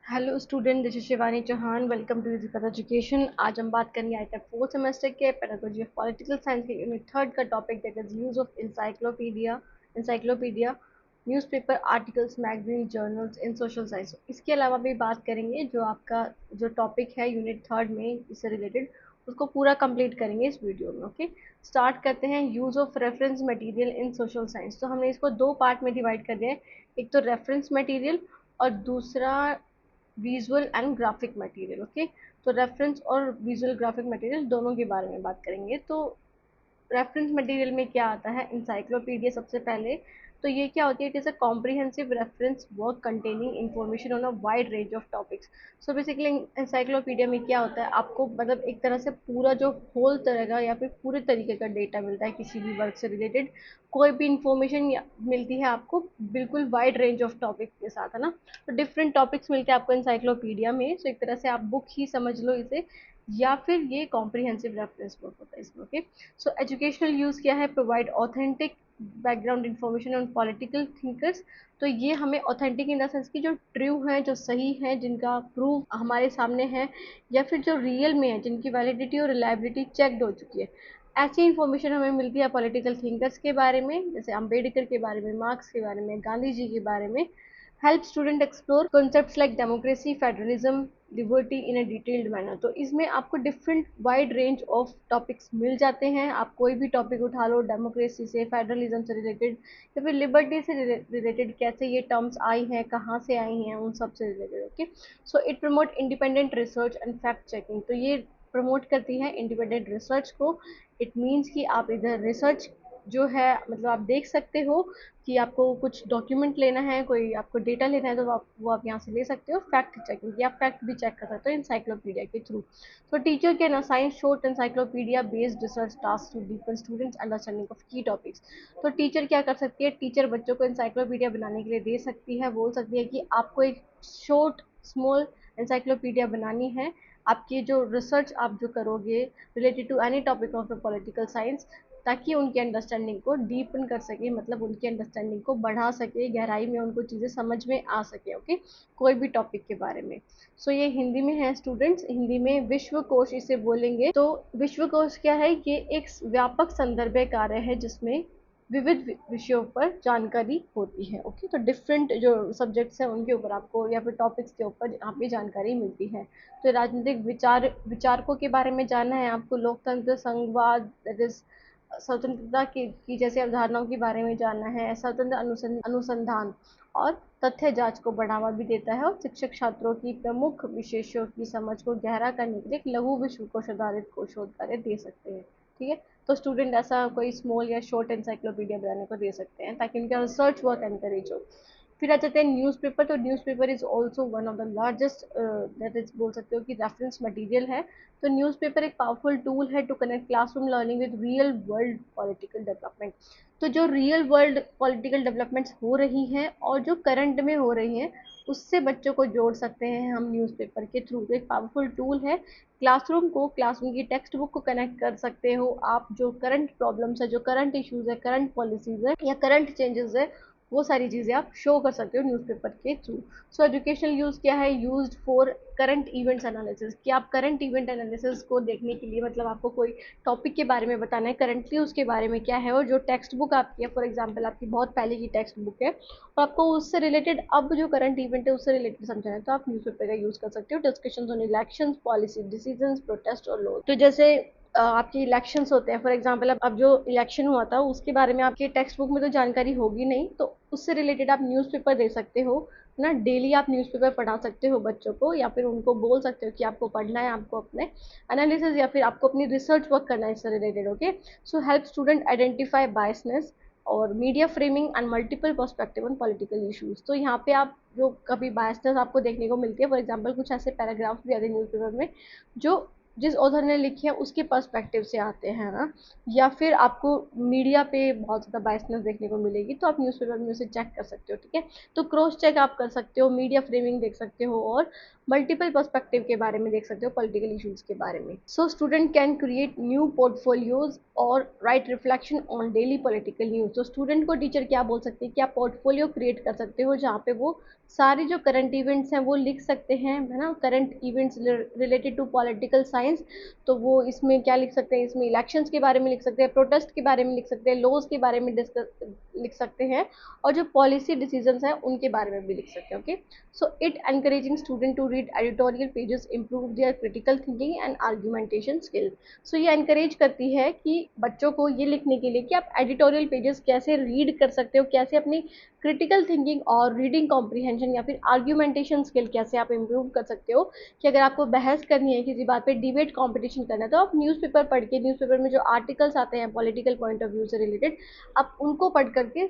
Hello student, this is Shivani Chauhan. Welcome to easy education. आज हम बात करेंगे आईटेक फोर्थ सेमेस्टर के पेडागोजी ऑफ पॉलिटिकल साइंस के यूनिट थर्ड का topic that is use of encyclopedia newspaper articles magazine journals in social science. इसके अलावा भी बात करेंगे जो आपका जो टॉपिक है यूनिट थर्ड में इससे रिलेटेड, उसको पूरा कंप्लीट करेंगे इस वीडियो में। ओके, स्टार्ट करते हैं। Use of reference material in social science. तो हमने इसको दो पार्ट में डिवाइड कर दिया है, एक तो रेफरेंस मटेरियल और दूसरा visual and graphic material. Okay, तो रेफरेंस और विजुअल ग्राफिक मटेरियल दोनों के बारे में बात करेंगे। तो रेफरेंस मटेरियल में क्या आता है, इंसाइक्लोपीडिया सबसे पहले। तो ये क्या होती है, it is a comprehensive reference work containing information on a wide range of topics. So basically encyclopedia में क्या होता है, आपको मतलब एक तरह से पूरा जो होल तरह का या फिर पूरे तरीके का डेटा मिलता है किसी भी वर्क से रिलेटेड। कोई भी इंफॉर्मेशन मिलती है आपको बिल्कुल वाइड रेंज ऑफ टॉपिक के साथ, है ना। तो डिफरेंट टॉपिक्स मिलते हैं आपको इंसाइक्लोपीडिया में। सो एक तरह से आप बुक ही समझ लो इसे, या फिर ये कॉम्प्रिहेंसिव रेफरेंस बुक होता है इसमें। ओके, सो एजुकेशनल यूज़ क्या है, provide authentic background information on political thinkers. तो ये हमें ऑथेंटिक इन द सेंस की जो ट्रू हैं, जो सही हैं, जिनका प्रूफ हमारे सामने है, या फिर जो रियल में है, जिनकी वैलिडिटी और रिलायबिलिटी चेकड हो चुकी है, ऐसी इन्फॉर्मेशन हमें मिलती है पॉलिटिकल थिंकर्स के बारे में, जैसे अम्बेडकर के बारे में, मार्क्स के बारे में, गांधी जी के बारे में। Help student explore concepts like democracy, federalism, liberty in a detailed manner. तो इसमें आपको different wide range of topics मिल जाते हैं। आप कोई भी टॉपिक उठा लो, डेमोक्रेसी से, फेडरलिज्म से रिलेटेड, या फिर लिबर्टी से रिलेटेड, कैसे ये टर्म्स आई हैं, कहाँ से आई हैं, उन सब से related. Okay, so it promote independent research and fact checking. तो ये प्रमोट करती है इंडिपेंडेंट रिसर्च को। इट मीन्स कि आप इधर रिसर्च जो है, मतलब आप देख सकते हो कि आपको कुछ डॉक्यूमेंट लेना है, कोई आपको डेटा लेना है, तो आप यहाँ से ले सकते हो। फैक्ट चेकिंग, कि आप फैक्ट भी चेक कर सकते हो इंसाइक्लोपीडिया के थ्रू। तो teacher can assign short encyclopedia based research task to deepen students understanding of key topics. तो टीचर क्या कर सकती है, टीचर बच्चों को इंसाइक्लोपीडिया बनाने के लिए दे सकती है, बोल सकती है कि आपको एक शॉर्ट स्मॉल इंसाइक्लोपीडिया बनानी है। आपकी जो रिसर्च आप जो करोगे related to any topic of the political science, ताकि उनकी अंडरस्टैंडिंग को डीपन कर सके, मतलब उनकी अंडरस्टैंडिंग को बढ़ा सके, गहराई में उनको चीज़ें समझ में आ सके। ओके, कोई भी टॉपिक के बारे में। सो ये हिंदी में है स्टूडेंट्स, हिंदी में विश्वकोश इसे बोलेंगे। तो विश्वकोश क्या है, ये एक व्यापक संदर्भ कार्य है जिसमें विविध विषयों पर जानकारी होती है। ओके, तो डिफरेंट जो सब्जेक्ट्स हैं उनके ऊपर आपको, या फिर टॉपिक्स के ऊपर यहाँ पे जानकारी मिलती है। तो राजनीतिक विचारकों के बारे में जानना है आपको, लोकतंत्र, संघवाद, दैट इज स्वतंत्रता की जैसे अवधारणाओं के बारे में जानना है, स्वतंत्र अनुसंधान और तथ्य जांच को बढ़ावा भी देता है, और शिक्षक छात्रों की प्रमुख विशेषों की समझ को गहरा करने के लिए एक लघु विश्वकोश आधारित को शोध कार्य दे सकते हैं। ठीक है, तो स्टूडेंट ऐसा कोई स्मॉल या शॉर्ट एनसाइक्लोपीडिया बनाने को दे सकते हैं ताकि उनका रिसर्च वर्क एनकरेज हो। फिर आ जाते हैं न्यूज़पेपर। तो newspaper is also one of the largest, that is बोल सकते हो कि रेफरेंस मटेरियल है। तो न्यूज़पेपर एक पावरफुल टूल है to connect classroom learning with real world political development. तो जो रियल वर्ल्ड पॉलिटिकल डेवलपमेंट्स हो रही हैं और जो करंट में हो रही हैं, उससे बच्चों को जोड़ सकते हैं हम न्यूज़पेपर के थ्रू। तो एक पावरफुल टूल है, क्लासरूम की टेक्स्ट बुक को कनेक्ट कर सकते हो आप। जो करंट प्रॉब्लम्स है, जो करंट इश्यूज है, करंट पॉलिसीज है, या करंट चेंजेस है, वो सारी चीज़ें आप शो कर सकते हो न्यूज़पेपर के थ्रू। सो एजुकेशनल यूज़ क्या है, used for current events analysis, कि आप करंट इवेंट एनालिसिस को देखने के लिए, मतलब आपको कोई टॉपिक के बारे में बताना है, करंटली उसके बारे में क्या है, और जो टेक्स्ट बुक आपकी है, फॉर एग्जांपल आपकी बहुत पहले की टेक्स्ट बुक है और आपको उससे रिलेटेड अब जो करंट इवेंट है उससे रिलेटेड समझना है, तो आप न्यूज़पेपर का यूज़ कर सकते हो। Discussion on elections, policy decisions, protest और लॉ। तो जैसे आपके इलेक्शंस होते हैं, फॉर एग्जांपल अब जो इलेक्शन हुआ था उसके बारे में आपके टेक्स्ट बुक में तो जानकारी होगी नहीं, तो उससे रिलेटेड आप न्यूज़पेपर दे सकते हो ना। डेली आप न्यूज़पेपर पढ़ा सकते हो बच्चों को, या फिर उनको बोल सकते हो कि आपको पढ़ना है, आपको अपने एनालिसिस या फिर आपको अपनी रिसर्च वर्क करना है इससे related. Okay, so help student identify biasness और media framing and multiple perspective on political issues. तो यहाँ पे आप जो कभी बायसनेस आपको देखने को मिलती है, फॉर एग्जाम्पल कुछ ऐसे पैराग्राफ्स भी आते हैं न्यूज़पेपर में जो जिस ऑथर ने लिखे हैं उसके पर्सपेक्टिव से आते हैं ना, या फिर आपको मीडिया पे बहुत ज़्यादा बायसनेस देखने को मिलेगी, तो आप न्यूज़पेपर में उसे चेक कर सकते हो, ठीक है। तो क्रॉस चेक आप कर सकते हो, मीडिया फ्रेमिंग देख सकते हो, और मल्टीपल पर्सपेक्टिव के बारे में देख सकते हो, पॉलिटिकल इश्यूज के बारे में। So student can create new portfolios और write reflection on daily political news. तो स्टूडेंट को टीचर क्या बोल सकते हैं कि आप पोर्टफोलियो क्रिएट कर सकते हो जहाँ पे वो सारे जो करंट इवेंट्स हैं वो लिख सकते हैं, है ना, current events related to political science. तो वो इसमें क्या लिख सकते हैं, इसमें इलेक्शंस के बारे में लिख सकते हैं, प्रोटेस्ट के बारे में लिख सकते हैं, लॉज के बारे में लिख सकते हैं, और जो पॉलिसी डिसीजंस हैं उनके बारे में भी लिख सकते हैं। Okay, so it encouraging student to read editorial pages improve their critical thinking and argumentation skill. So ये एनकरेज करती है कि बच्चों को ये लिखने के लिए कि आप एडिटोरियल पेजेस कैसे रीड कर सकते हो, कैसे अपनी क्रिटिकल थिंकिंग और रीडिंग कॉम्प्रीहेंशन या फिर आर्ग्यूमेंटेशन स्किल कैसे आप इम्प्रूव कर सकते हो। कि अगर आपको बहस करनी है, किसी बात पे डिबेट कंपटीशन करना है, तो आप न्यूज़पेपर पढ़ के, न्यूज़पेपर में जो आर्टिकल्स आते हैं पॉलिटिकल पॉइंट ऑफ व्यू से रिलेटेड, आप उनको पढ़ करके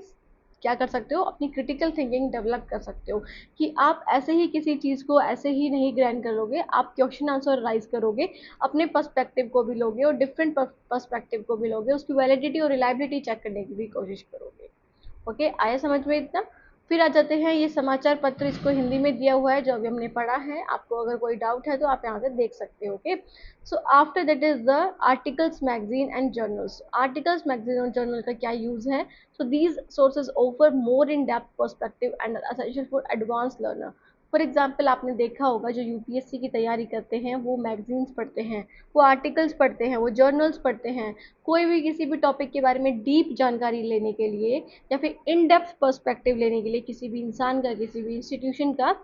क्या कर सकते हो, अपनी क्रिटिकल थिंकिंग डेवलप कर सकते हो। कि आप ऐसे ही किसी चीज़ को ऐसे ही नहीं ग्रैंड करोगे, आप क्वेश्चन आंसर राइज करोगे, अपने पर्सपेक्टिव को भी लोगे और डिफरेंट पर्सपेक्टिव को भी लोगे, उसकी वैलिडिटी और रिलायबिलिटी चेक करने की भी कोशिश करोगे। ओके, आया समझ में इतना। फिर आ जाते हैं, ये समाचार पत्र इसको हिंदी में दिया हुआ है जो अभी हमने पढ़ा है, आपको अगर कोई डाउट है तो आप यहाँ से देख सकते हो। Okay, so after that is the articles magazine and journals. Articles magazine और जर्नल का क्या यूज है? So these sources offer more in depth perspective and essential for advance learner. For example, आपने देखा होगा जो यूपीएससी की तैयारी करते हैं वो मैगजीन्स पढ़ते हैं, वो आर्टिकल्स पढ़ते हैं, वो जर्नल्स पढ़ते हैं। कोई भी किसी भी टॉपिक के बारे में डीप जानकारी लेने के लिए या फिर इन डेप्थ पर्सपेक्टिव लेने के लिए किसी भी इंसान का, किसी भी इंस्टीट्यूशन का,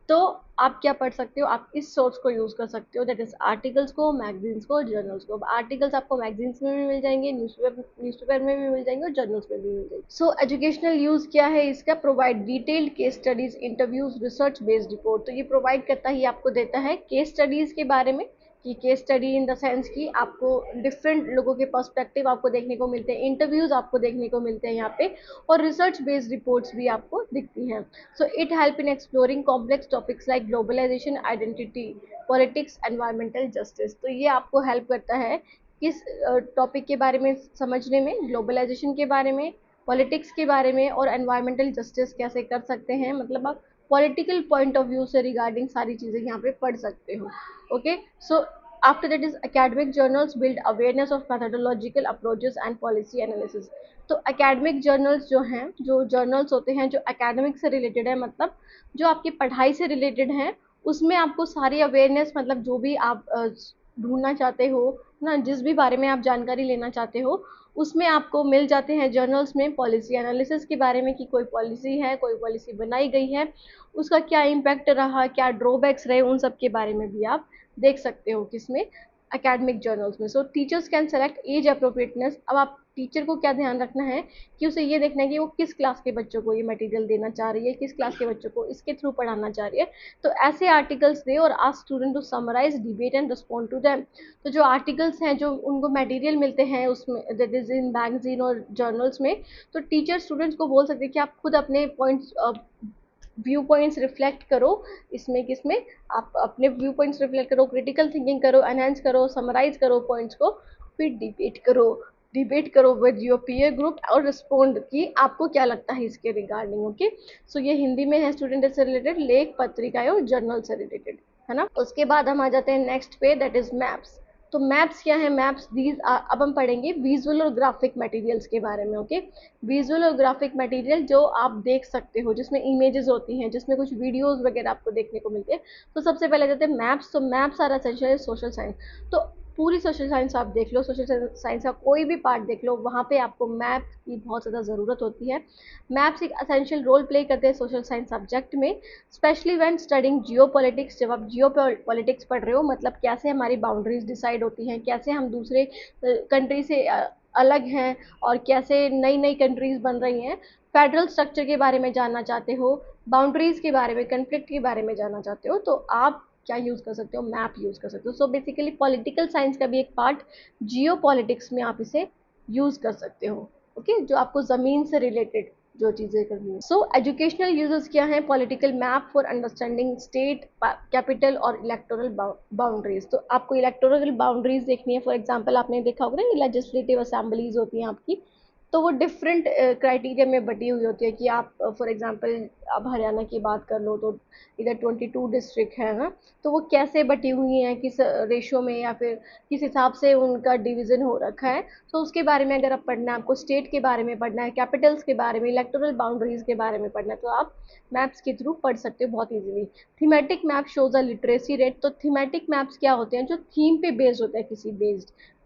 तो आप क्या पढ़ सकते हो, आप इस सोर्स को यूज कर सकते हो, दैट इज आर्टिकल्स को, मैगजीन्स को, जर्नल्स को। आर्टिकल्स आपको मैगजीन्स में भी मिल जाएंगे, न्यूज़पेपर में भी मिल जाएंगे और जर्नल्स में भी मिल जाएंगे। सो एजुकेशनल यूज क्या है इसका? Provide detailed case studies, interviews, research based report. तो ये प्रोवाइड करता ही आपको देता है केस स्टडीज के बारे में, कि case study in the sense कि आपको डिफरेंट लोगों के पर्सपेक्टिव आपको देखने को मिलते हैं, इंटरव्यूज आपको देखने को मिलते हैं यहाँ पे, और रिसर्च बेस्ड रिपोर्ट्स भी आपको दिखती हैं। So it help in exploring complex topics like globalization, identity, politics, environmental justice. तो ये आपको हेल्प करता है किस टॉपिक के बारे में समझने में, ग्लोबलाइजेशन के बारे में, पॉलिटिक्स के बारे में, और एनवायरमेंटल जस्टिस कैसे कर सकते हैं, मतलब आप पॉलिटिकल पॉइंट ऑफ व्यू से रिगार्डिंग सारी चीज़ें यहाँ पे पढ़ सकते हो। Okay, so after that is academic journals build awareness of methodological approaches and policy analysis। तो academic journals जो हैं, जो journals होते हैं जो academic से related है, मतलब जो आपकी पढ़ाई से related हैं, उसमें आपको सारी awareness, मतलब जो भी आप ढूंढना चाहते हो ना, जिस भी बारे में आप जानकारी लेना चाहते हो, उसमें आपको मिल जाते हैं जर्नल्स में। पॉलिसी एनालिसिस के बारे में कि कोई पॉलिसी है, कोई पॉलिसी बनाई गई है, उसका क्या इम्पैक्ट रहा, क्या ड्रॉबैक्स रहे, उन सब के बारे में भी आप देख सकते हो किसमें, एकेडमिक जर्नल्स में। So teachers can select as appropriateness. अब आप टीचर को क्या ध्यान रखना है कि उसे ये देखना है कि वो किस क्लास के बच्चों को ये मटेरियल देना चाह रही है, किस क्लास के बच्चों को इसके थ्रू पढ़ाना चाह रही है। तो ऐसे आर्टिकल्स दे और ask student to summarize, debate and respond to them. तो जो आर्टिकल्स हैं जो उनको मटेरियल मिलते हैं उसमें, दैट इज इन मैगजीन और जर्नल्स में, तो टीचर स्टूडेंट्स को बोल सकते हैं कि आप खुद अपने पॉइंट्स, व्यू पॉइंट्स रिफ्लेक्ट करो इसमें, किसमें, आप अपने व्यू पॉइंट्स रिफ्लेक्ट करो, क्रिटिकल थिंकिंग करो, एनहांस करो, समराइज करो पॉइंट्स को, फिर डिबेट करो विद योर पीयर ग्रुप और रिस्पोंड कि आपको क्या लगता है इसके रिगार्डिंग। ओके, सो ये हिंदी में है स्टूडेंट से रिलेटेड, लेख, पत्रिकाएं और जर्नल से रिलेटेड, है ना। उसके बाद हम आ जाते हैं नेक्स्ट पे, दैट इज मैप्स। तो मैप्स क्या है? मैप्स दीज, अब हम पढ़ेंगे विजुअल और ग्राफिक मटेरियल्स के बारे में। ओके, विजुअल और ग्राफिक मटेरियल जो आप देख सकते हो, जिसमें इमेजेस होती हैं, जिसमें कुछ वीडियोस वगैरह आपको देखने को मिलते हैं। तो सबसे पहले जाते हैं मैप्स। तो maps are essential social science. तो पूरी सोशल साइंस आप देख लो, सोशल साइंस का कोई भी पार्ट देख लो, वहाँ पे आपको मैप की बहुत ज़्यादा ज़रूरत होती है। मैप्स एक असेंशियल रोल प्ले करते हैं सोशल साइंस सब्जेक्ट में, specially when studying Jio politics. जब आप जियो पॉलिटिक्स पढ़ रहे हो, मतलब कैसे हमारी बाउंड्रीज डिसाइड होती हैं, कैसे हम दूसरे कंट्री से अलग हैं, और कैसे नई नई कंट्रीज बन रही हैं। फेडरल स्ट्रक्चर के बारे में जानना चाहते हो, बाउंड्रीज के बारे में, कन्फ्लिक्ट के बारे में जानना चाहते हो, तो आप क्या यूज़ कर सकते हो? मैप यूज़ कर सकते हो। सो बेसिकली पॉलिटिकल साइंस का भी एक पार्ट जियो पॉलिटिक्स में आप इसे यूज़ कर सकते हो। ओके, जो आपको ज़मीन से रिलेटेड जो चीज़ें करनी है। सो एजुकेशनल यूजेस क्या है? Political map for understanding state capital और इलेक्टोरल बाउंड्रीज। तो आपको इलेक्टोरल बाउंड्रीज देखनी है। फॉर एग्जांपल आपने देखा होगा ना, लेजिस्लेटिव असेंबलीज होती हैं आपकी, तो वो डिफरेंट क्राइटेरिया में बटी हुई होती है कि आप फॉर एग्जांपल अब हरियाणा की बात कर लो तो इधर 22 डिस्ट्रिक्ट है ना, तो वो कैसे बटी हुई हैं, किस रेशो में या फिर किस हिसाब से उनका डिवीज़न हो रखा है। तो उसके बारे में अगर आप पढ़ना है, आपको स्टेट के बारे में पढ़ना है, कैपिटल्स के बारे में, इलेक्टोरल बाउंड्रीज के बारे में पढ़ना है, तो आप मैप्स के थ्रू पढ़ सकते हो बहुत ईजिली। थीमेटिक मैप शोज अ लिटरेसी रेट। तो थीमेटिक मैप्स क्या होते हैं? जो थीम पे बेस्ड होते हैं,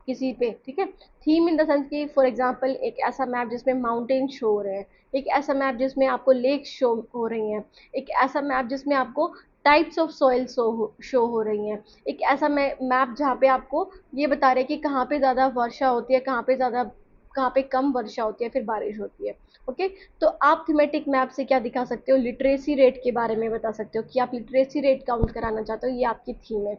किसी पे, ठीक है। थीम इन द सेंस कि फॉर एग्जांपल एक ऐसा मैप जिसमें माउंटेन शो हो रहे हैं, एक ऐसा मैप जिसमें आपको लेक शो हो रही हैं, एक ऐसा मैप जिसमें आपको टाइप्स ऑफ सॉइल शो हो रही हैं, एक ऐसा मैप जहाँ पे आपको ये बता रहे हैं कि कहाँ पे ज़्यादा वर्षा होती है, कहाँ पे कम वर्षा होती है, फिर बारिश होती है। ओके, तो आप थीमेटिक मैप से क्या दिखा सकते हो? लिटरेसी रेट के बारे में बता सकते हो कि आप लिटरेसी रेट काउंट कराना चाहते हो, ये आपकी थीम है।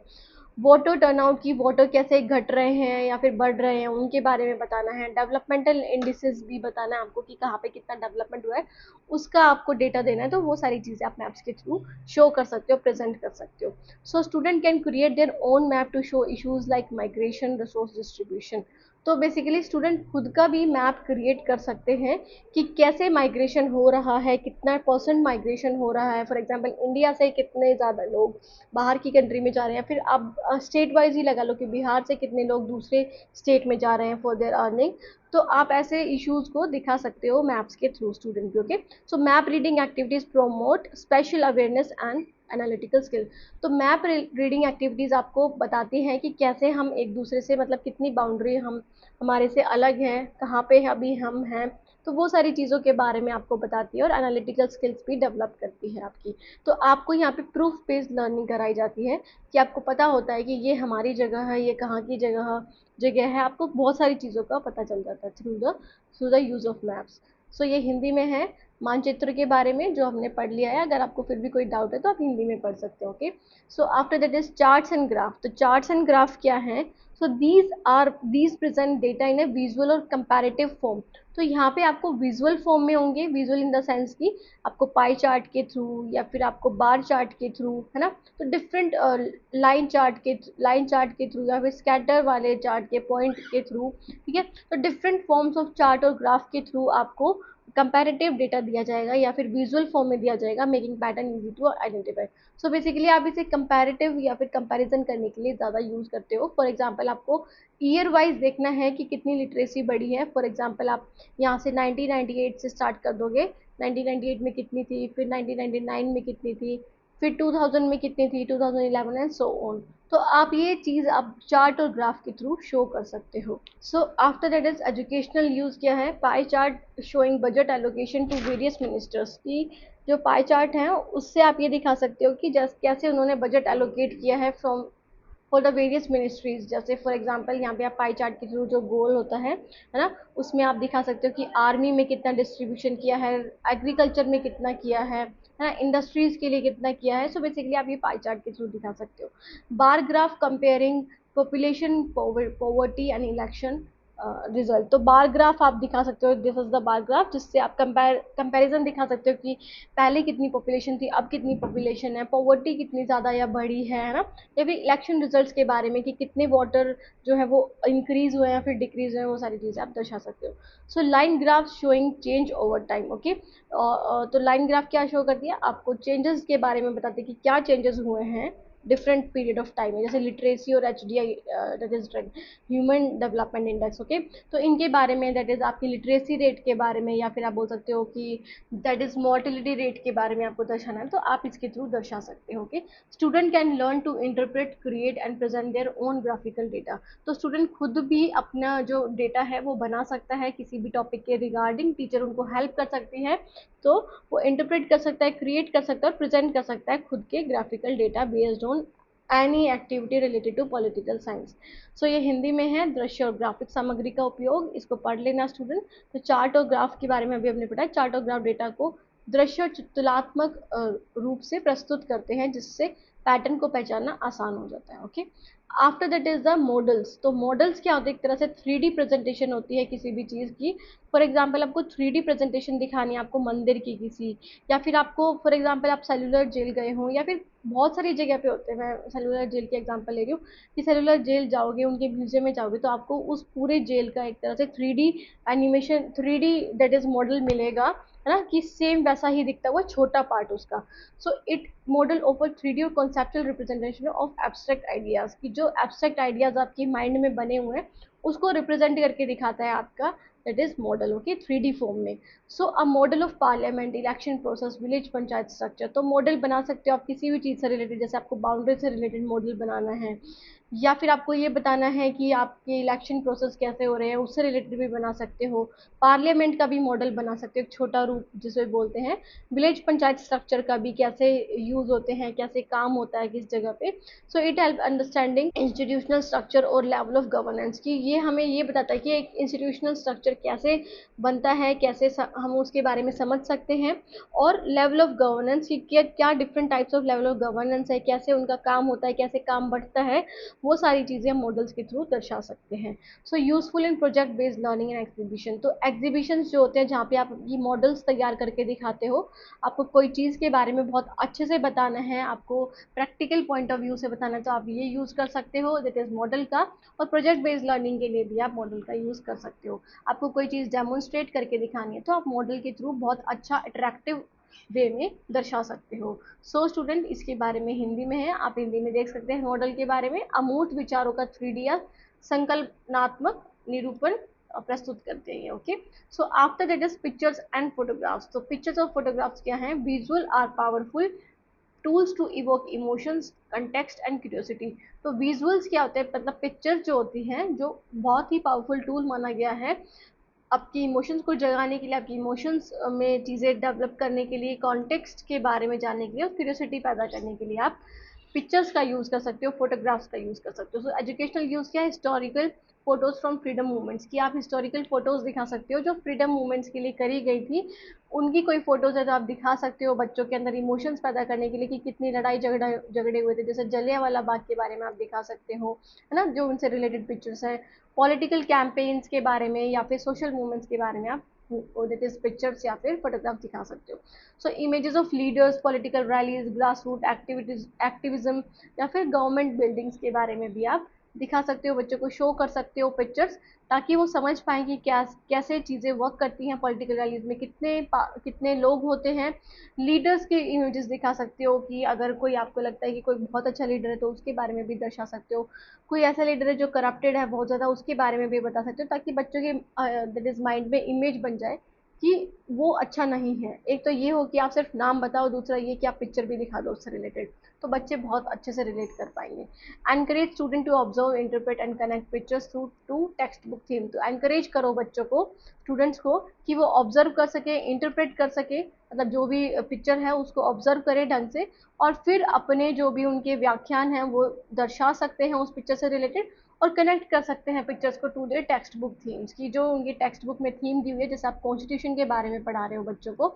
वोटर टर्नआउट की, वोटर कैसे घट रहे हैं या फिर बढ़ रहे हैं, उनके बारे में बताना है। डेवलपमेंटल इंडिसेस भी बताना है आपको कि कहाँ पे कितना डेवलपमेंट हुआ है, उसका आपको डेटा देना है। तो वो सारी चीज़ें आप मैप्स के थ्रू शो कर सकते हो, प्रेजेंट कर सकते हो। So student can create their own map to show issues like migration, resource distribution. तो बेसिकली स्टूडेंट खुद का भी मैप क्रिएट कर सकते हैं कि कैसे माइग्रेशन हो रहा है, कितना परसेंट माइग्रेशन हो रहा है। फॉर एग्जांपल इंडिया से कितने ज़्यादा लोग बाहर की कंट्री में जा रहे हैं, फिर आप स्टेट वाइज ही लगा लो कि बिहार से कितने लोग दूसरे स्टेट में जा रहे हैं फॉर देयर अर्निंग। तो आप ऐसे इश्यूज को दिखा सकते हो मैप्स के थ्रू स्टूडेंट के। Okay, so map reading activities promote special awareness and analytical skill. तो मैप रीडिंग एक्टिविटीज आपको बताती हैं कि कैसे हम एक दूसरे से, मतलब कितनी बाउंड्री हम हमारे से अलग हैं, कहाँ पे अभी हम हैं। तो वो सारी चीज़ों के बारे में आपको बताती है और एनालिटिकल स्किल्स भी डेवलप करती है आपकी। तो आपको यहाँ पे प्रूफ बेस्ड लर्निंग कराई जाती है कि आपको पता होता है कि ये हमारी जगह है, ये कहाँ की जगह है। आपको बहुत सारी चीज़ों का पता चल जाता है through the use of maps. So ये हिंदी में है मानचित्र के बारे में जो हमने पढ़ लिया है। अगर आपको फिर भी कोई डाउट है तो आप हिंदी में पढ़ सकते हो। Okay, so after that is charts and graph. तो चार्ट्स एंड ग्राफ क्या है? So these present data in A visual और कंपैरेटिव फॉर्म। तो यहाँ पे आपको विजुअल फॉर्म में होंगे, विजुअल इन द सेंस की आपको पाई चार्ट के थ्रू या फिर आपको बार चार्ट के थ्रू, है ना। तो डिफरेंट लाइन चार्ट के थ्रू या फिर स्कैटर वाले चार्ट के पॉइंट के थ्रू, ठीक है। तो डिफरेंट फॉर्म्स ऑफ चार्ट और ग्राफ के थ्रू आपको कंपैरेटिव डेटा दिया जाएगा या फिर विजुअल फॉर्म में दिया जाएगा, making pattern easy to identify. So basically आप इसे कंपैरेटिव या फिर कंपैरिजन करने के लिए ज़्यादा यूज़ करते हो। फॉर एग्जांपल आपको ईयर वाइज देखना है कि कितनी लिटरेसी बढ़ी है। फॉर एग्जांपल आप यहाँ से 1998 से स्टार्ट कर दोगे, 1998 में कितनी थी, फिर 1999 में कितनी थी, फिर 2000 में कितनी थी, 2011 एंड सो ऑन। तो आप ये चीज़ आप चार्ट और ग्राफ के थ्रू शो कर सकते हो। So after that is educational use क्या है? Pie chart showing budget allocation to various ministers की। जो पाई चार्ट है उससे आप ये दिखा सकते हो कि कैसे उन्होंने बजट एलोकेट किया है from for the various ministries. जैसे फॉर एग्जांपल यहाँ पे आप पाई चार्ट के थ्रू जो गोल होता है ना, उसमें आप दिखा सकते हो कि आर्मी में कितना डिस्ट्रीब्यूशन किया है, एग्रीकल्चर में कितना किया है ना, इंडस्ट्रीज के लिए कितना किया है। सो बेसिकली आप ये पाई चार्ट के थ्रू दिखा सकते हो। Bar graph comparing population, poverty and election result. तो बार ग्राफ आप दिखा सकते हो, this is the bar graph, जिससे आप कंपैरिजन दिखा सकते हो कि पहले कितनी पॉपुलेशन थी, अब कितनी पॉपुलेशन है, पॉवर्टी कितनी ज़्यादा या बढ़ी है ना। या फिर इलेक्शन रिजल्ट्स के बारे में कि कितने वोटर जो है वो इंक्रीज हुए हैं या फिर डिक्रीज हुए हैं, वो सारी चीज़ें आप दर्शा सकते हो। So line graph showing change over time. Okay, तो लाइन ग्राफ क्या शो करती है? आपको चेंजेस के बारे में बताती है कि क्या चेंजेस हुए हैं डिफरेंट पीरियड ऑफ टाइम में। जैसे लिटरेसी और HDI, that is human development index. Okay, तो इनके बारे में, दैट इज आपकी लिटरेसी रेट के बारे में, या फिर आप बोल सकते हो कि दैट इज मोर्टिलिटी रेट के बारे में आपको दर्शाना है, तो आप इसके थ्रू दर्शा सकते हो। Okay, student can learn to interpret, create and present their own graphical data. तो स्टूडेंट खुद भी अपना जो डेटा है वो बना सकता है किसी भी टॉपिक के रिगार्डिंग, टीचर उनको हेल्प कर सकती है। तो वो इंटरप्रेट कर सकता है, क्रिएट कर सकता है और प्रेजेंट कर सकता है खुद के graphical data based on any activity related to political science. So ये हिंदी में है, दृश्य और ग्राफिक सामग्री का उपयोग, इसको पढ़ लेना स्टूडेंट। तो चार्ट और ग्राफ के बारे में अभी हमने पढ़ा। चार्ट और ग्राफ डेटा को दृश्य और तुलनात्मक रूप से प्रस्तुत करते हैं, जिससे पैटर्न को पहचानना आसान हो जाता है। Okay, after that is the models. तो मॉडल्स क्या होते हैं, एक तरह से 3D प्रेजेंटेशन होती है किसी भी चीज़ की। फॉर एग्जाम्पल आपको 3D प्रेजेंटेशन दिखानी है, आपको मंदिर की किसी, या फिर आपको फॉर एग्जाम्पल आप सेलुलर जेल गए हों, या फिर बहुत सारी जगह पे होते हैं, मैं सेलुलर जेल की एग्जांपल ले रही हूँ कि सेलुलर जेल जाओगे, उनके म्यूजियम में जाओगे, तो आपको उस पूरे जेल का एक तरह से 3D animation, 3D that is model मिलेगा, है ना, कि सेम वैसा ही दिखता हुआ छोटा पार्ट उसका। So it model offer 3D और conceptual representation of abstract ideas, की जो एब्स्ट्रैक्ट आइडियाज आपकी माइंड में बने हुए हैं उसको रिप्रेजेंट करके दिखाता है आपका, that is model. Okay, 3D form में। So a model of parliament, election process, village panchayat structure. तो मॉडल बना सकते हो आप किसी भी चीज़ से रिलेटेड, जैसे आपको बाउंड्री से रिलेटेड मॉडल बनाना है, या फिर आपको ये बताना है कि आपके इलेक्शन प्रोसेस कैसे हो रहे हैं, उससे रिलेटेड भी बना सकते हो। पार्लियामेंट का भी मॉडल बना सकते हो, एक छोटा रूप जिसे बोलते हैं। विलेज पंचायत स्ट्रक्चर का भी कैसे यूज होते हैं, कैसे काम होता है किस जगह पे। सो it help understanding institutional structure और लेवल ऑफ गवर्नेंस, की ये हमें ये बताता है कि एक इंस्टीट्यूशनल स्ट्रक्चर कैसे बनता है, कैसे हम उसके बारे में समझ सकते हैं, और लेवल ऑफ गवर्नेंस की क्या क्या different types of level of governance है, कैसे उनका काम होता है, कैसे काम बढ़ता है, वो सारी चीज़ें हम मॉडल्स के थ्रू दर्शा सकते हैं। So useful in project based learning and exhibition. तो एग्जीबिशन जो होते हैं जहाँ पे आप ये मॉडल्स तैयार करके दिखाते हो, आपको कोई चीज़ के बारे में बहुत अच्छे से बताना है, आपको प्रैक्टिकल पॉइंट ऑफ व्यू से बताना है, तो आप ये यूज़ कर सकते हो, दैट इज़ मॉडल का। और प्रोजेक्ट बेस्ड लर्निंग के लिए भी आप मॉडल का यूज़ कर सकते हो। आपको कोई चीज़ डेमोन्स्ट्रेट करके दिखानी है तो आप मॉडल के थ्रू बहुत अच्छा अट्रैक्टिव वे में दर्शा सकते हो। सो स्टूडेंट, इसके बारे में हिंदी में है, आप हिंदी में देख सकते हैं मॉडल के बारे में। अमूर्त विचारों का 3D या संकल्पनात्मक निरूपण प्रस्तुत करते हैं। Okay, so after that is pictures and photographs. तो पिक्चर्स और फोटोग्राफ्स क्या हैं, visual are powerful tools to evoke emotions, context and curiosity. तो विजुअल्स क्या होते हैं, मतलब पिक्चर्स जो होती हैं, जो बहुत ही पावरफुल टूल माना गया है आपकी इमोशंस को जगाने के लिए, आपकी इमोशंस में चीज़ें डेवलप करने के लिए, कॉन्टेक्स्ट के बारे में जानने के लिए और क्यूरियोसिटी पैदा करने के लिए आप पिक्चर्स का यूज़ कर सकते हो, फोटोग्राफ्स का यूज़ कर सकते हो। सो एजुकेशनल यूज़ क्या है, historical photos from freedom movements, की आप हिस्टोरिकल फोटोज दिखा सकते हो जो फ्रीडम मूवमेंट्स के लिए करी गई थी, उनकी कोई फोटोज है तो आप दिखा सकते हो बच्चों के अंदर इमोशंस पैदा करने के लिए, कि कितनी लड़ाई झगड़े हुए थे, जैसे जलियांवाला बाग के बारे में आप दिखा सकते हो, है ना, जो उनसे रिलेटेड पिक्चर्स है। पॉलिटिकल कैंपेन्स के बारे में या फिर सोशल मूवमेंट्स के बारे में आप दैट इज पिक्चर्स या फिर फोटोग्राफ दिखा सकते हो। So images of leaders, political rallies, grass root activities, activism, या फिर गवर्नमेंट बिल्डिंग्स के बारे में भी आप दिखा सकते हो, बच्चों को शो कर सकते हो पिक्चर्स, ताकि वो समझ पाए कि क्या कैसे चीज़ें वर्क करती हैं पॉलिटिकल रैलीज में, कितने लोग होते हैं। लीडर्स के इमेजेस दिखा सकते हो, कि अगर कोई आपको लगता है कि कोई बहुत अच्छा लीडर है तो उसके बारे में भी दर्शा सकते हो। कोई ऐसा लीडर है जो करप्टेड है बहुत ज़्यादा, उसके बारे में भी बता सकते हो, ताकि बच्चों के दैट इज माइंड में इमेज बन जाए कि वो अच्छा नहीं है। एक तो ये हो कि आप सिर्फ नाम बताओ, दूसरा ये कि आप पिक्चर भी दिखा दो उससे रिलेटेड, तो बच्चे बहुत अच्छे से रिलेट कर पाएंगे। Encourage student to observe, interpret and connect pictures through to text book theme. तो एनकरेज करो बच्चों को, स्टूडेंट्स को, कि वो ऑब्जर्व कर सके, इंटरप्रेट कर सके, मतलब जो भी पिक्चर है उसको ऑब्जर्व करे ढंग से, और फिर अपने जो भी उनके व्याख्यान हैं वो दर्शा सकते हैं उस पिक्चर से रिलेटेड, और कनेक्ट कर सकते हैं पिक्चर्स को to their text book themes, की जो उनकी टेक्स्ट बुक में थीम दी हुई है। जैसे आप कॉन्स्टिट्यूशन के बारे में पढ़ा रहे हो बच्चों को,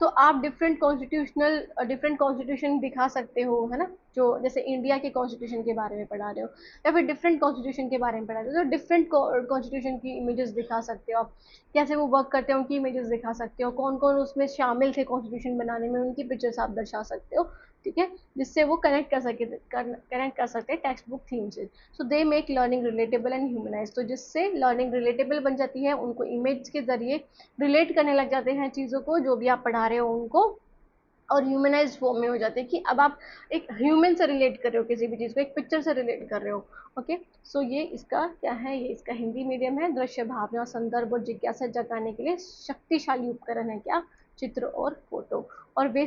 तो आप डिफरेंट कॉन्स्टिट्यूशन दिखा सकते हो, है ना, जो जैसे इंडिया के कॉन्स्टिट्यूशन के बारे में पढ़ा रहे हो, या फिर डिफरेंट कॉन्स्टिट्यूशन के बारे में पढ़ा रहे हो, तो डिफरेंट कॉन्स्टिट्यूशन की इमेजेस दिखा सकते हो आप, कैसे वो वर्क करते हैं उनकी इमेजेस दिखा सकते हो, कौन कौन उसमें शामिल थे कॉन्स्टिट्यूशन बनाने में, उनकी पिक्चर्स आप दर्शा सकते हो। ठीक है, जिससे वो कनेक्ट कर सकते हैं टेक्स्ट बुक थीम से। So they make learning relatable and humanize. तो जिससे लर्निंग रिलेटेबल बन जाती है, उनको इमेज के जरिए रिलेट करने लग जाते हैं चीज़ों को, जो भी आप पढ़ा रहे हो उनको, और ह्यूमनाइज्ड फॉर्म में हो जाते हैं, कि अब आप एक ह्यूमन से रिलेट कर रहे हो किसी भी चीज़ को, एक पिक्चर से रिलेट कर रहे हो। ओके, सो ये इसका क्या है, ये इसका हिंदी मीडियम है। दृश्य, भावना, संदर्भ और जिज्ञासा जगाने के लिए शक्तिशाली उपकरण है क्या, चित्र और फोटो। और वे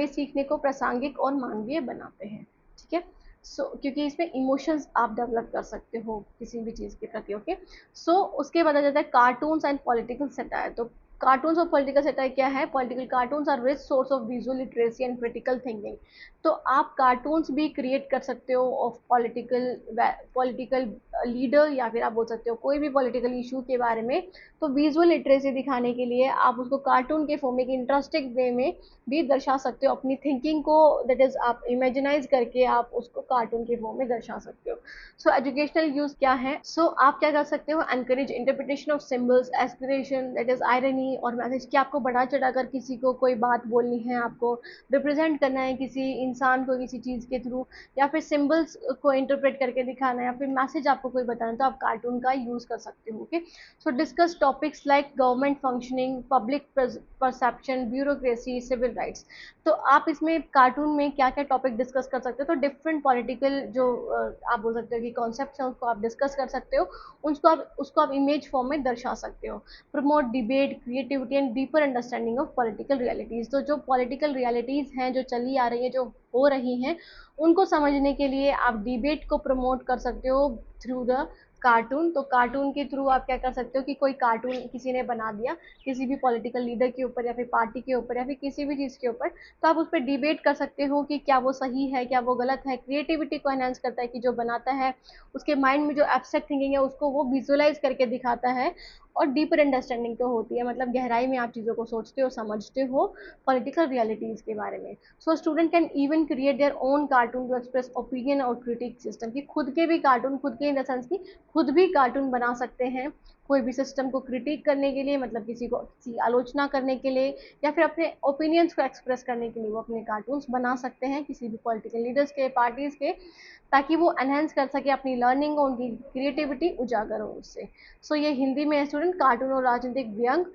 सीखने को प्रासंगिक और मानवीय बनाते हैं। ठीक है, सो क्योंकि इसमें इमोशंस आप डेवलप कर सकते हो किसी भी चीज़ के प्रति। ओके, सो उसके बाद आ जाता है कार्टून्स एंड पॉलिटिकल सटायर। तो कार्टून्स और पॉलिटिकल सटायर क्या है, political cartoons are rich source of visual literacy and critical thinking. तो आप कार्टून्स भी क्रिएट कर सकते हो ऑफ पॉलिटिकल लीडर या फिर आप बोल सकते हो कोई भी पॉलिटिकल इशू के बारे में, तो विजुअल लिटरेसी दिखाने के लिए आप उसको कार्टून के फॉर्म में, एक इंटरेस्टिंग वे में भी दर्शा सकते हो। अपनी थिंकिंग को दैट इज आप इमेजिनाइज करके आप उसको कार्टून के फॉर्म में दर्शा सकते हो। सो एजुकेशनल यूज क्या है? सो आप क्या कर सकते हो? Encourage interpretation of symbols, aspiration, that is irony और मैसेज, कि आपको बढ़ा चढ़ाकर किसी को कोई बात बोलनी है, आपको रिप्रेजेंट करना है किसी इंसान को किसी चीज़ के थ्रू, या फिर सिंबल्स को इंटरप्रेट करके दिखाना है, या फिर मैसेज आपको कोई बताना है, तो आप कार्टून का यूज़ कर सकते हो। Okay, so discuss topics like government functioning, public perception, bureaucracy, civil rights. तो आप इसमें कार्टून में क्या क्या टॉपिक डिस्कस कर सकते हो? तो डिफरेंट पॉलिटिकल जो आप बोल सकते हो कि कॉन्सेप्ट्स हैं, उसको आप डिस्कस कर सकते हो, उसको आप इमेज फॉर्म में दर्शा सकते हो। Promote debate, creativity and deeper understanding of political realities. तो जो पॉलिटिकल रियलिटीज़ हैं, जो चली आ रही है, जो हो रही हैं, उनको समझने के लिए आप डिबेट को प्रमोट कर सकते हो थ्रू द कार्टून। तो कार्टून के थ्रू आप क्या कर सकते हो कि कोई कार्टून किसी ने बना दिया किसी भी पॉलिटिकल लीडर के ऊपर या फिर पार्टी के ऊपर या फिर किसी भी चीज़ के ऊपर, तो आप उस पर डिबेट कर सकते हो कि क्या वो सही है, क्या वो गलत है। क्रिएटिविटी को एनहांस करता है कि जो बनाता है उसके माइंड में जो एब्स्ट्रैक्ट थिंकिंग है उसको वो विजुअलाइज करके दिखाता है। और डीपर अंडरस्टैंडिंग तो होती है, मतलब गहराई में आप चीज़ों को सोचते हो, समझते हो पॉलिटिकल रियलिटीज़ के बारे में। So student can even create their own cartoon to express opinion और क्रिटिक सिस्टम, की खुद के भी कार्टून, खुद के इन द सेंस की खुद भी कार्टून बना सकते हैं कोई भी सिस्टम को क्रिटिक करने के लिए, मतलब किसी को किसी आलोचना करने के लिए, या फिर अपने ओपिनियंस को एक्सप्रेस करने के लिए वो अपने कार्टून्स बना सकते हैं किसी भी पॉलिटिकल लीडर्स के, पार्टीज के, ताकि वो एनहेंस कर सके अपनी लर्निंग और उनकी क्रिएटिविटी उजागर हो उससे। सो ये हिंदी में है स्टूडेंट, कार्टून और राजनीतिक व्यंग।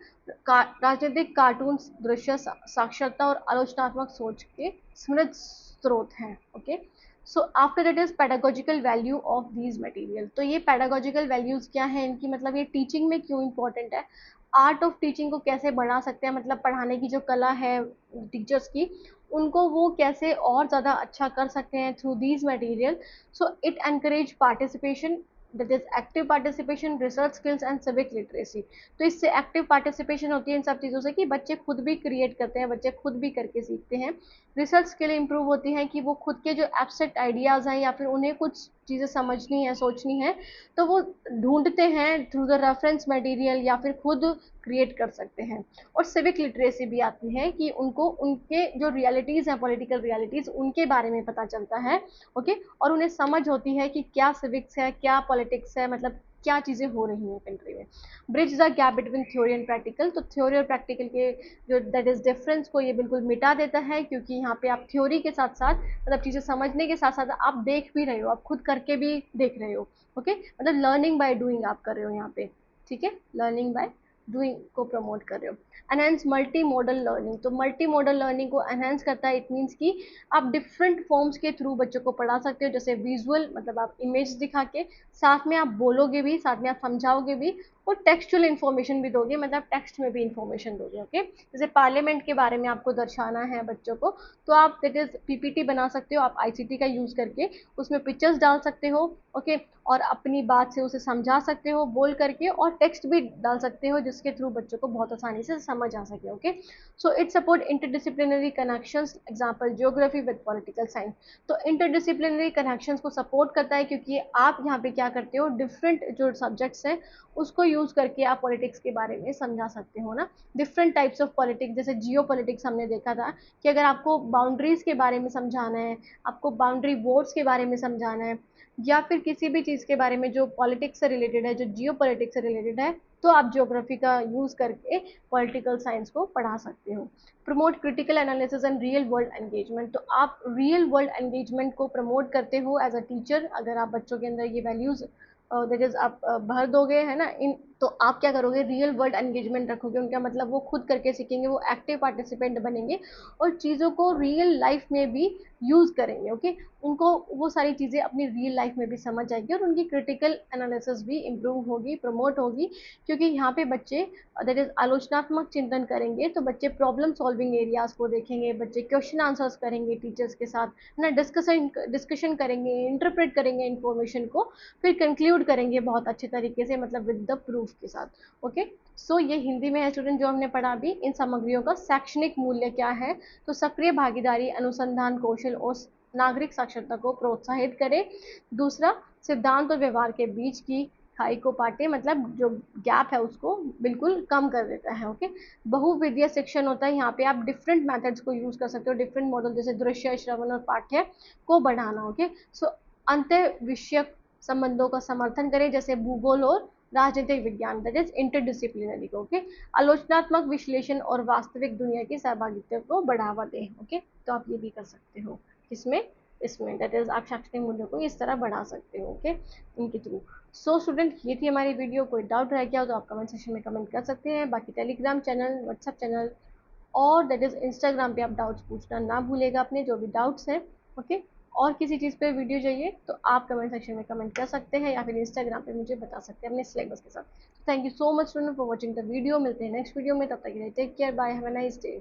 राजनीतिक कार्टून दृश्य साक्षरता और आलोचनात्मक सोच के समृद्ध स्रोत हैं। Okay, so after that is pedagogical value of these material. तो ये पेडागोजिकल वैल्यूज क्या है इनकी, मतलब ये टीचिंग में क्यों इंपॉर्टेंट है, आर्ट ऑफ टीचिंग को कैसे बढ़ा सकते हैं, मतलब पढ़ाने की जो कला है टीचर्स की, उनको वो कैसे और ज़्यादा अच्छा कर सकते हैं through these material. So it encourage participation, that is active participation, research skills and civic literacy. तो इससे एक्टिव पार्टिसिपेशन होती है इन सब चीज़ों से कि बच्चे खुद भी क्रिएट करते हैं, बच्चे खुद भी करके सीखते हैं। रिसर्च स्किल इंप्रूव होती है कि वो खुद के जो एब्स्ट्रैक्ट आइडियाज़ हैं या फिर उन्हें कुछ चीज़ें समझनी है, सोचनी है, तो वो ढूंढते हैं थ्रू द रेफरेंस मटेरियल या फिर खुद क्रिएट कर सकते हैं। और सिविक लिटरेसी भी आती है कि उनको उनके जो रियलिटीज़ हैं, पॉलिटिकल रियलिटीज़, उनके बारे में पता चलता है। ओके, और उन्हें समझ होती है कि क्या सिविक्स है, क्या पॉलिटिक्स है, मतलब क्या चीज़ें हो रही हैं कंट्री में। Bridge the gap between theory and practical. तो थ्योरी और प्रैक्टिकल के जो दैट इज डिफरेंस को ये बिल्कुल मिटा देता है, क्योंकि यहाँ पे आप थ्योरी के साथ साथ, मतलब चीज़ें समझने के साथ साथ आप देख भी रहे हो, आप खुद करके भी देख रहे हो। ओके, मतलब लर्निंग बाय डूइंग आप कर रहे हो यहाँ पे। ठीक है, लर्निंग बाय डूइंग को प्रमोट कर रहे हो। Enhance multi modal learning. तो मल्टी मॉडल लर्निंग को एनहेंस करता है, इट मीन्स कि आप डिफरेंट फॉर्म्स के थ्रू बच्चों को पढ़ा सकते हो, जैसे विजुअल, मतलब आप इमेज दिखा के, साथ में आप बोलोगे भी, साथ में आप समझाओगे भी, और टेक्सचुअल इन्फॉर्मेशन भी दोगे, मतलब टेक्स्ट में भी इन्फॉर्मेशन दोगे। ओके, जैसे पार्लियामेंट के बारे में आपको दर्शाना है बच्चों को, तो आप दैट इज पीपीटी बना सकते हो, आप आईसीटी का यूज़ करके उसमें पिक्चर्स डाल सकते हो। ओके, और अपनी बात से उसे समझा सकते हो बोल करके, और टेक्स्ट भी डाल सकते हो जिसके थ्रू बच्चों को बहुत आसानी से समझ आ सके। Okay, so it support interdisciplinary connections, example geography with political science. तो इंटरडिसिप्लिनरी कनेक्शंस को सपोर्ट करता है, क्योंकि आप यहाँ पे क्या करते हो, डिफरेंट जो सब्जेक्ट्स हैं उसको यूज़ करके आप पॉलिटिक्स के बारे में समझा सकते हो ना। डिफरेंट टाइप्स ऑफ पॉलिटिक्स, जैसे जियो पॉलिटिक्स हमने देखा था कि अगर आपको बाउंड्रीज के बारे में समझाना है, आपको बाउंड्री वोट्स के बारे में समझाना है, या फिर किसी भी चीज़ के बारे में जो पॉलिटिक्स से रिलेटेड है, जो जियो पॉलिटिक्स से रिलेटेड है, तो आप ज्योग्राफी का यूज़ करके पॉलिटिकल साइंस को पढ़ा सकते हो। Promote critical analysis and real world engagement. तो आप रियल वर्ल्ड एंगेजमेंट को प्रमोट करते हो एज अ टीचर, अगर आप बच्चों के अंदर ये वैल्यूज़ दैट इज आप भर दोगे, है ना, इन तो आप क्या करोगे, रियल वर्ल्ड एंगेजमेंट रखोगे उनका, मतलब वो खुद करके सीखेंगे, वो एक्टिव पार्टिसिपेंट बनेंगे और चीज़ों को रियल लाइफ में भी यूज़ करेंगे। ओके, उनको वो सारी चीज़ें अपनी रियल लाइफ में भी समझ आएगी और उनकी क्रिटिकल एनालिसिस भी इम्प्रूव होगी, प्रमोट होगी, क्योंकि यहाँ पे बच्चे दैट इज आलोचनात्मक चिंतन करेंगे, तो बच्चे प्रॉब्लम सॉल्विंग एरियाज को देखेंगे, बच्चे क्वेश्चन आंसर्स करेंगे टीचर्स के साथ, है ना, डिस्कशन करेंगे, इंटरप्रेट करेंगे इन्फॉर्मेशन को, फिर कंक्लूड करेंगे बहुत अच्छे तरीके से, मतलब विद द प्रूफ के साथ। ओके, सो ये हिंदी में है स्टूडेंट जो हमने पढ़ा अभी। इन सामग्रियों का शैक्षणिक मूल्य क्या है? तो सक्रिय भागीदारी, अनुसंधान कौशल और नागरिक साक्षरता को प्रोत्साहित करे। दूसरा, सिद्धांत और व्यवहार के बीच की खाई को पाटे, मतलब जो गैप है उसको बिल्कुल कम कर देता है। ओके, बहुविधीय शिक्षण होता है, यहाँ पे आप डिफरेंट मेथड्स को यूज कर सकते हो, डिफरेंट मॉडल जैसे दृश्य, श्रवण और पाठ्य को बढ़ाना। ओके, सो अंत विषयक संबंधों का समर्थन करें, जैसे भूगोल और राजनीतिक विज्ञान, दैट इज इंटरडिसिप्लिनरी। ओके, आलोचनात्मक विश्लेषण और वास्तविक दुनिया की सहभागिता को बढ़ावा दें। ओके, तो आप ये भी कर सकते हो किसमें, इसमें, दैट इज आप शैक्षणिक मूल्यों को इस तरह बढ़ा सकते हो। ओके, इनके थ्रू। सो स्टूडेंट, ये थी हमारी वीडियो। कोई डाउट रह गया हो तो आप कमेंट सेक्शन में कमेंट कर सकते हैं। बाकी टेलीग्राम चैनल, व्हाट्सएप चैनल और दैट इज इंस्टाग्राम पे आप डाउट्स पूछना ना भूलेगा अपने जो भी डाउट्स हैं। ओके, और किसी चीज़ पे वीडियो चाहिए तो आप कमेंट सेक्शन में कमेंट कर सकते हैं या फिर इंस्टाग्राम पे मुझे बता सकते हैं अपने सिलेबस के साथ। Thank you so much student for watching the video. मिलते हैं नेक्स्ट वीडियो में, तब तक के लिए take care, bye, have a nice day.